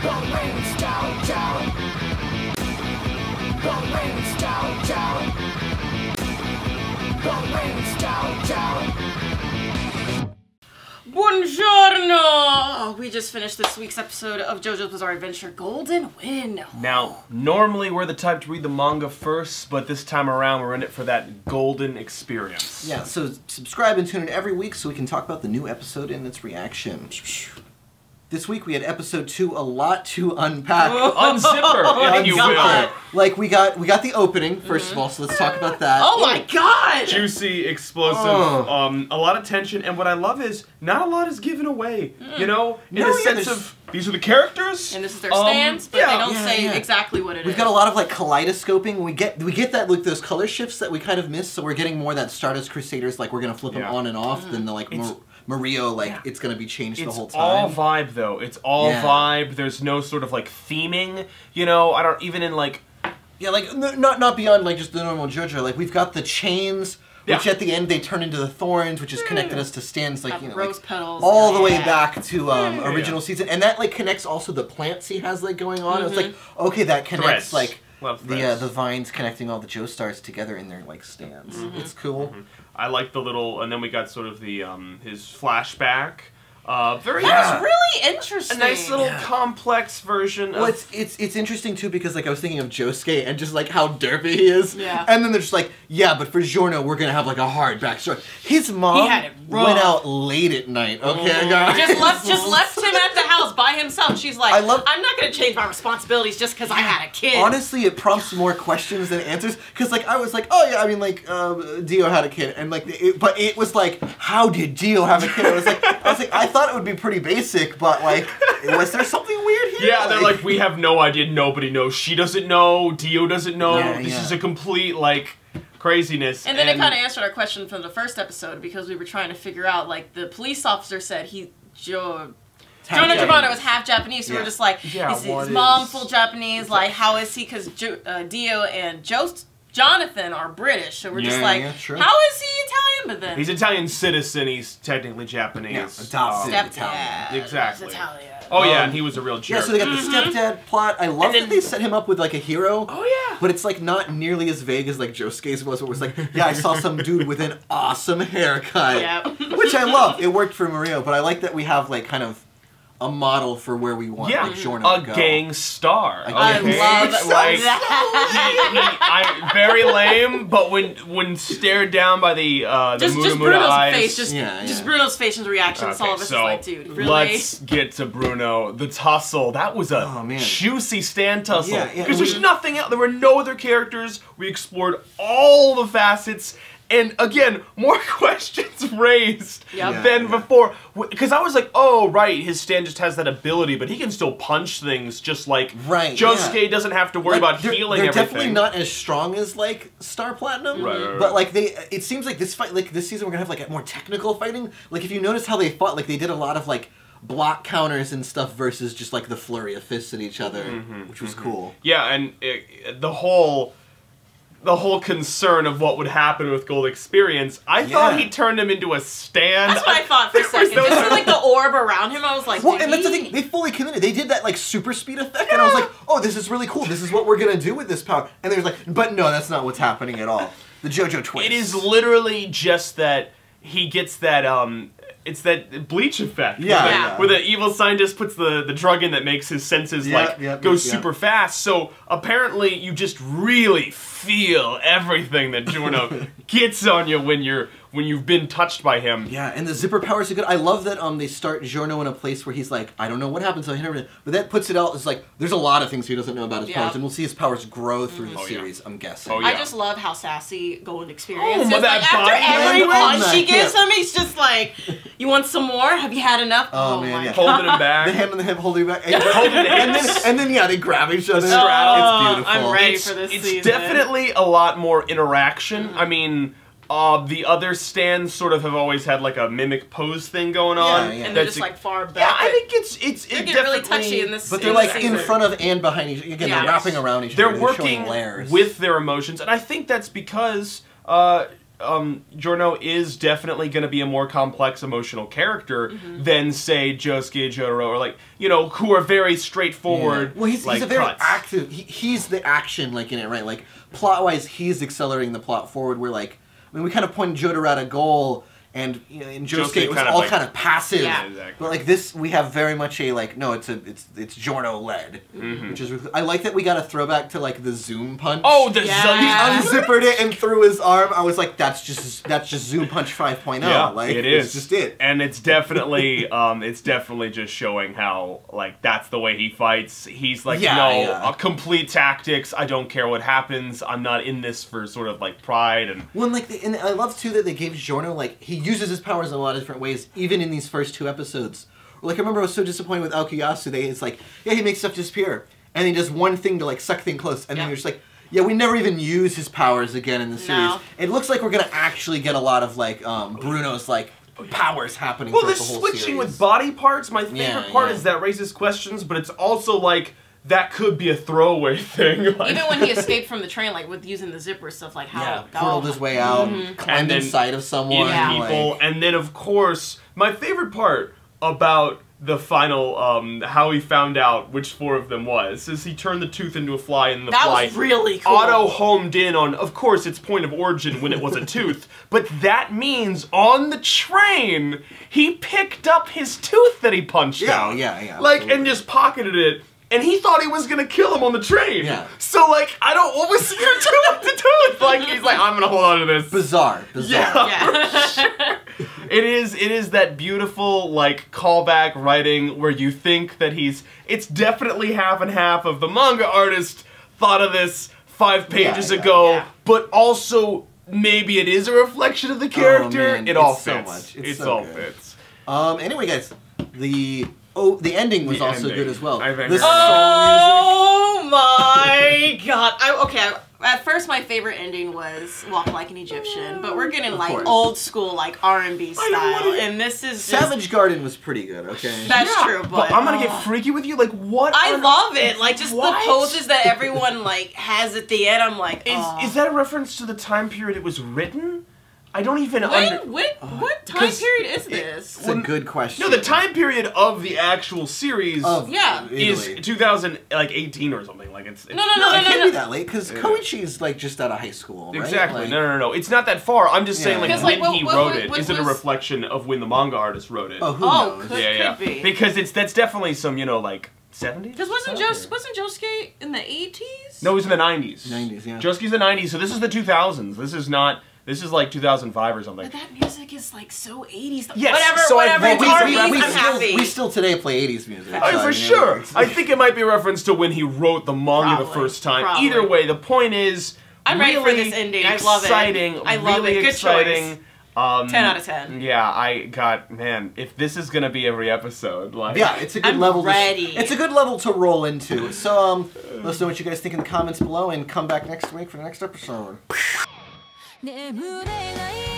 Buongiorno! We just finished this week's episode of JoJo's Bizarre Adventure Golden Wind. Now, normally we're the type to read the manga first, but this time around we're in it for that golden experience. Yeah, so subscribe and tune in every week so we can talk about the new episode and its reaction. This week we had episode 2, a lot to unpack. Unzipper, if you will. Like we got the opening first of all, so let's talk about that. Oh my god! Juicy, explosive, a lot of tension, and what I love is not a lot is given away. You know, in a sense of these are the characters, and this is their stance, but they don't say exactly what it is. We've got a lot of like kaleidoscoping. We get that like those color shifts that we kind of missed, so we're getting more of that Stardust Crusaders, like we're gonna flip them on and off, than the like Mario, like it's gonna be changed the whole time. It's all vibe though. It's all vibe. There's no sort of like theming. You know, I don't even in like like not beyond like just the normal JoJo. Like we've got the chains, which at the end they turn into the thorns, which has connected us to stands like rose petals, all the way back to original season, and that like connects also the plants he has like going on. It's like okay, that connects threads. like the vines connecting all the Joestars together in their like stands. It's cool. I like the little, and then we got sort of the his flashback. That was really interesting. A nice little complex version. Well, it's interesting too because like I was thinking of Josuke and just like how derpy he is. Yeah. And then they're just like, yeah, but for Giorno we're gonna have like a hard backstory. His mom went out late at night. Okay, guys. Just left him at the house by himself. She's like, I'm not gonna change my responsibilities just because I had a kid. Honestly, it prompts more questions than answers because like I was like, oh yeah, I mean like Dio had a kid and like, but it was like, how did Dio have a kid? I was like, I thought it would be pretty basic, but like, was there something weird here? Yeah, they're like, we have no idea, nobody knows. She doesn't know, Dio doesn't know. This is a complete, like, craziness. And then it kind of answered our question from the first episode because we were trying to figure out, like, the police officer said Giorno was half Japanese, so we're just like, is his mom full Japanese? Like, how is he? Because Dio and Jonathan are British, so we're just like, how is he Italian? But then he's Italian citizen. He's technically Japanese. Stepdad. Exactly. Italian. Oh yeah, and he was a real jerk. Yeah, so they got the stepdad plot. I love that they set him up with like a hero. Oh yeah. But it's like not nearly as vague as like Josuke's was. Where it was like, yeah, I saw some dude with an awesome haircut, which I love. It worked for Mario, but I like that we have like kind of a model for where we want like Giorno to go. A gang star. I love that. Very lame, but when stared down by the just Muda eyes, face, just Bruno's face and reactions. All of us is like, dude, really? Let's get to Bruno. The tussle. That was a juicy stand tussle. Because there's nothing else. There were no other characters. We explored all the facets. And again, more questions raised than before. Because I was like, oh, right, his stand just has that ability, but he can still punch things just like Josuke doesn't have to worry about healing everything. They're definitely not as strong as, like, Star Platinum. But, like, it seems like this fight, like, this season we're going to have, like, more technical fighting. Like, if you notice how they fought, like, they did a lot of, like, block counters and stuff versus just, like, the flurry of fists at each other, which was cool. Yeah, and the whole concern of what would happen with Gold Experience, I thought he turned him into a stand. That's what I thought for a second. Just like the orb around him, I was like, and that's the thing, they fully committed. They did that like super speed effect, and I was like, oh, this is really cool. This is what we're gonna do with this power. And they're like, but no, that's not what's happening at all. The JoJo twist. It is literally just that he gets that it's that Bleach effect. Where the evil scientist puts the drug in that makes his senses go super fast. So apparently you just really feel everything that Giorno gets on you when you've been touched by him. Yeah, and the zipper powers are good. I love that they start Giorno in a place where he's like, I don't know what happened, so I hit him. But that puts it out as like, there's a lot of things he doesn't know about his powers, and we'll see his powers grow through the series, I'm guessing. I just love how sassy Golden Experience is. Like, after every punch she gives him, he's just like, you want some more? Have you had enough? Oh man, holding him back. The hand on the hip, holding him back. And then they grab each other. The straddle. It's beautiful. I'm ready for this season. It's definitely a lot more interaction. I mean, the other stands sort of have always had like a mimic pose thing going on. And they're just like far back. Yeah, I think it's getting really touchy in this. But they're like in front of and behind each other. Again, they're wrapping around each other. They're working with their emotions, and I think that's because Giorno is definitely going to be a more complex emotional character than, say, Josuke, Jotaro, or like, you know, who are very straightforward. Well, he's a very active. He's the action, like in it, right? Like plot wise, he's accelerating the plot forward. Where like, I mean, we kind of pointed Jotaro at a goal. And you know, in Josuke, it was all kind of passive. Yeah. Exactly. But like this, we have very much a like no, it's Giorno led, which is I like that we got a throwback to like the Zoom punch. Oh, the He unzippered it and threw his arm. I was like, that's just Zoom Punch 5.0. Yeah, like, it is. It's just it. And it's definitely just showing how like that's the way he fights. He's like, complete tactics. I don't care what happens. I'm not in this for sort of like pride and. Well, and, like, and I love too that they gave Giorno like he uses his powers in a lot of different ways, even in these first 2 episodes. Like I remember I was so disappointed with Aokiyasu. It's like, yeah, he makes stuff disappear, and he does one thing to like suck things close, and then you're just like, yeah, we never even use his powers again in the series. No. It looks like we're gonna actually get a lot of like Bruno's like powers happening. Well, throughout this the whole switching series. with body parts, my favorite part is that raises questions, but it's also like. That could be a throwaway thing. Like. Even when he escaped from the train, like with using the zipper stuff, like how portaled his way out, climbed inside of someone, people, like... and then of course my favorite part about the final, how he found out which 4 of them was, is he turned the tooth into a fly, and the fly was really cool. auto-homed in on, of course, its point of origin when it was a tooth, but that means on the train, he picked up his tooth that he punched out. Yeah, like, and just pocketed it. And he thought he was gonna kill him on the train. Yeah. So like, what was he gonna do with the tooth? Like, he's like, I'm gonna hold on to this. Bizarre. Yeah. It is that beautiful like callback writing where you think that it's definitely half and half of the manga artist thought of this 5 pages ago, but also maybe it is a reflection of the character. Oh, man. It all so fits. much. It so all good. fits. Anyway, guys, the ending was also good as well. Oh my god! At first, my favorite ending was "Walk Like an Egyptian," but we're getting like old school, like R&B style, and this is Savage Garden was pretty good. Okay, that's true, but I'm gonna get freaky with you. Like what? I love it. Like just the poses that everyone like has at the end. I'm like, is that a reference to the time period it was written? I don't even what time period is this? It's a good question. No, the time period of the actual series is Italy. 2018 or something. Like it's no, it can't be that late because Koichi's like just out of high school. Right? Exactly. Like, no. It's not that far. I'm just saying like when he wrote it, is it a was... reflection of when the manga artist wrote it? Oh, who knows? Could be. Because that's definitely some like 70s. Because wasn't Josuke in the 80s? No, it was in the 90s. 90s, yeah. Josuke's the 90s, so this is the 2000s. This is not. This is like 2005 or something. But that music is like so 80s. Yes, whatever. I'm happy. We still today play 80s music. For sure. I think it might be a reference to when he wrote the manga the first time. Probably. Either way, the point is, I'm ready for this ending. I love it. I love it. Good exciting. Choice. 10 out of 10. Yeah, man, if this is gonna be every episode, like it's a good level. Ready. It's a good level to roll into. So let us know what you guys think in the comments below, and come back next week for the next episode. 眠れない